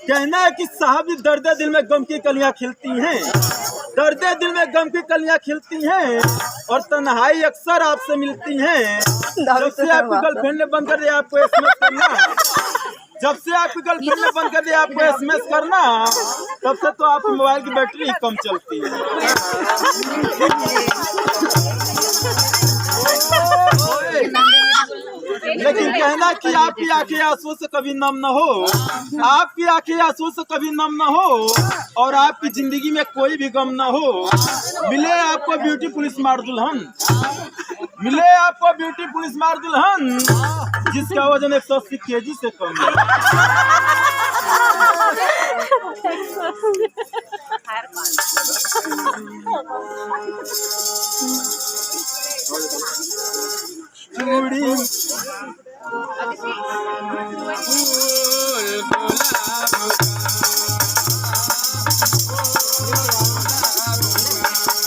कहना है कि साहब दर्द दिल में गम की कलियां खिलती हैं, दर्द दिल में गम की कलियां खिलती हैं और तन्हाई अक्सर आपसे मिलती हैं। जब से आपकी गर्लफ्रेंड ने बंद कर दिया आपको एसएमएस करना, जब से आपकी गर्लफ्रेंड ने बंद कर दिया आपको एसएमएस करना, तब से तो आपकी मोबाइल की बैटरी कम चलती है। लेकिन कहना कि आपकी आंखें आंसू से कभी नम न हो, आपकी आंखें आंसू से कभी नम न हो और आपकी जिंदगी में कोई भी गम न हो। मिले आपको ब्यूटीफुल स्मार्ट दुल्हन, मिले आपको ब्यूटीफुल स्मार्ट दुल्हन जिसका वजन 180 केजी से कम है। चूड़ी